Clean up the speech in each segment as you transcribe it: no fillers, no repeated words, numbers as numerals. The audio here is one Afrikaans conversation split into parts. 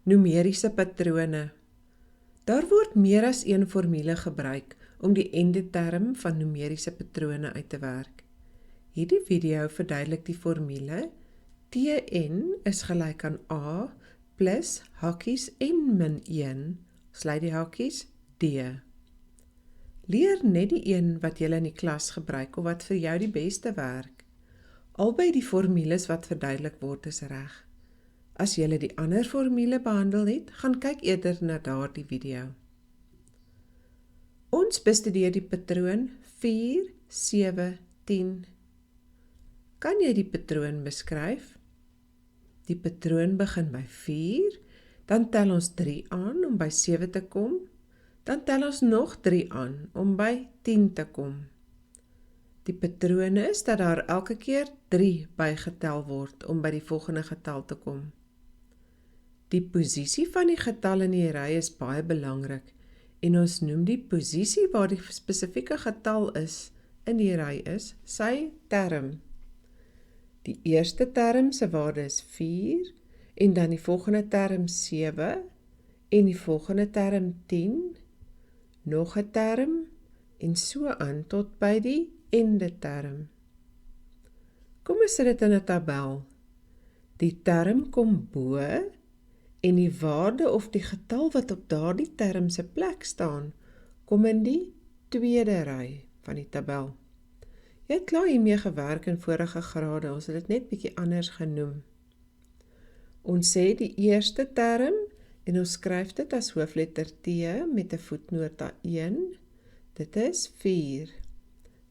Numeriese patrone. Daar word meer as een formule gebruik om die endeterm van numeriese patrone uit te werk. Hierdie video verduidelik die formule Tn is gelyk aan A plus hakies n min 1, sluit die hakies, D. Leer net die een wat jy in die klas gebruik of wat vir jou die beste werk. Albei die formules wat verduidelik word is reg. As jy die ander formule behandel het, gaan kyk eerder na daardie video. Ons bestudeer die patroon 4, 7, 10. Kan jy die patroon beskryf? Die patroon begin by 4, dan tel ons 3 aan om by 7 te kom, dan tel ons nog 3 aan om by 10 te kom. Die patroon is dat daar elke keer 3 bygetel word om by die volgende getal te kom. Die posisie van die getal in die ry is baie belangrik en ons noem die posisie waar die spesifieke getal is in die ry is sy term. Die eerste term se waarde is 4 en dan die volgende term 7 en die volgende term 10, nog 'n term en so aan tot by die endeterm. Kom ons sit dit in 'n tabel. Die term kom bo en die waarde of die getal wat op daardie term se plek staan, kom in die tweede ry van die tabel. Jy het klaar hiermee gewerk in vorige grade, ons het dit net bietjie anders genoem. Ons sê die eerste term en ons skryf dit as hoofletter T met 'n voetnota 1, dit is 4.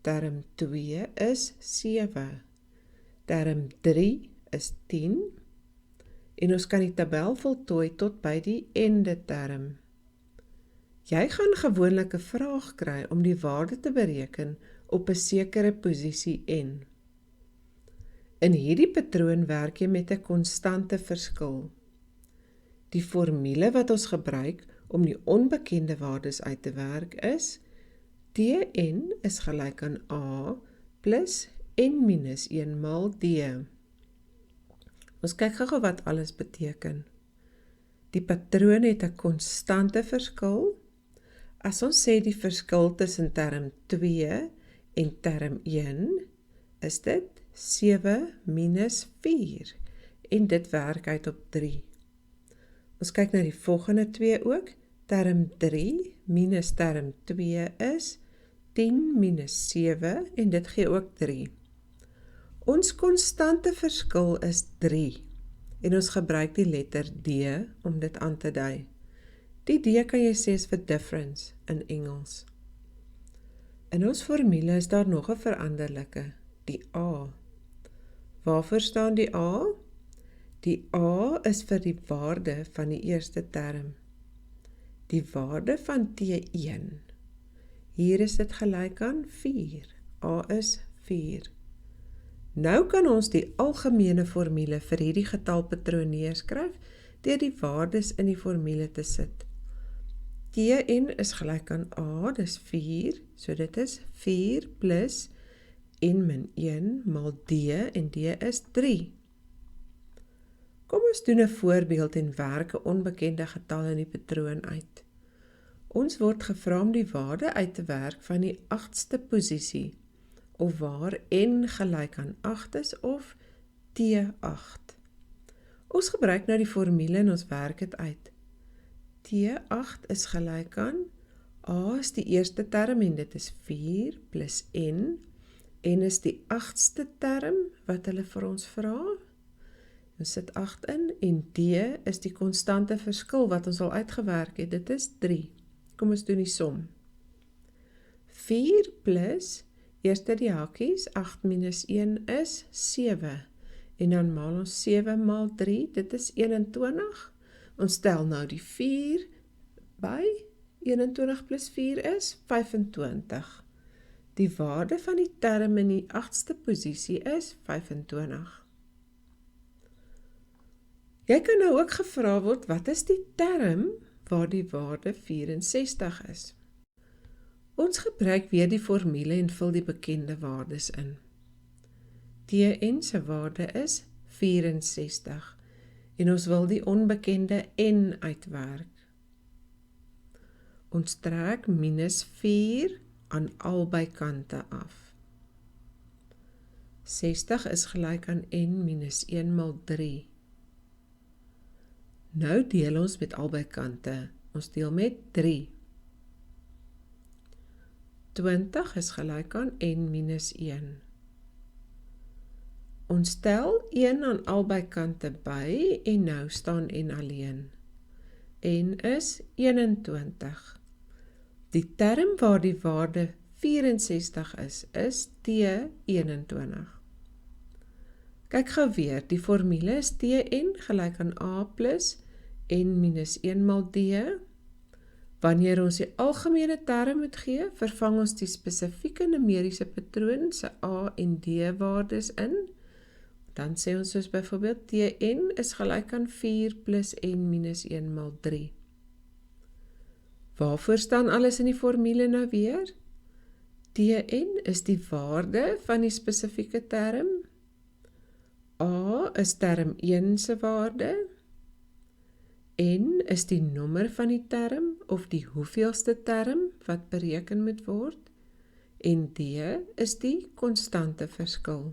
Term 2 is 7. Term 3 is 10. En ons kan die tabel voltooi tot by die endeterm. Jy gaan gewoonlik 'n vraag kry om die waarde te bereken op 'n sekere posisie n. In hierdie patroon werk jy met 'n konstante verskil. Die formule wat ons gebruik om die onbekende waardes uit te werk is Tn is gelyk aan A plus n minus 1 mal D. Ons kyk gou wat alles beteken. Die patroon het 'n konstante verskil. As ons sê die verskil tussen term 2 en term 1, is dit 7 minus 4 en dit werk uit op 3. Ons kyk na die volgende twee ook. Term 3 minus term 2 is 10 minus 7 en dit gee ook 3. Ons konstante verskil is 3 en ons gebruik die letter D om dit aan te dui. Die D kan jy sê is vir difference in Engels. In ons formule is daar nog 'n veranderlike, die A. Waarvoor staan die A? Die A is vir die waarde van die eerste term. Die waarde van T1. Hier is dit gelyk aan 4. A is 4. Nou kan ons die algemene formule vir hierdie getalpatroon neerskryf deur die waardes in die formule te sit. Tn is gelyk aan A, dis 4, so dit is 4 plus n min 1 mal D en D is 3. Kom ons doen 'n voorbeeld en werk 'n onbekende getal in die patroon uit. Ons word gevra om die waarde uit te werk van die 8ste posisie, of waar n gelyk aan 8 is of T8. Ons gebruik nou die formule en ons werk dit uit. T8 is gelyk aan A is die eerste term en dit is 4 plus n is die 8ste term wat hulle vir ons vra. Ons sit 8 in en D is die konstante verskil wat ons al uitgewerk het, dit is 3. Kom ons doen die som. 4 plus, eerste die hakies, 8 minus 1 is 7. En dan maal ons 7 maal 3, dit is 21. Ons tel nou die 4 by, 21 plus 4 is 25. Die waarde van die term in die 8ste posisie is 25. Jy kan nou ook gevra word, wat is die term waar die waarde 64 is? Ons gebruik weer die formule en vul die bekende waardes in. Tn se waarde is 64 en ons wil die onbekende n uitwerk. Ons trek -4 aan albei kante af. 60 is gelyk aan n minus 1 mal 3. Nou deel ons met albei kante. Ons deel met 3. 20 is gelyk aan n minus 1. Ons tel 1 aan albei kante by en nou staan n alleen. N is 21. Die term waar die waarde 64 is T21. Kyk gou weer, die formule is Tn gelyk aan A plus n minus 1 mal d. Wanneer ons die algemene term moet gee, vervang ons die spesifieke numeriese patroon se A en D waardes in. Dan sê ons soos byvoorbeeld Tn is gelyk aan 4 plus n minus 1 mal 3. Waarvoor staan alles in die formule nou weer? Tn is die waarde van die spesifieke term. A is term 1 se waarde. N is die nommer van die term of die hoeveelste term wat bereken moet word. En D is die konstante verskil.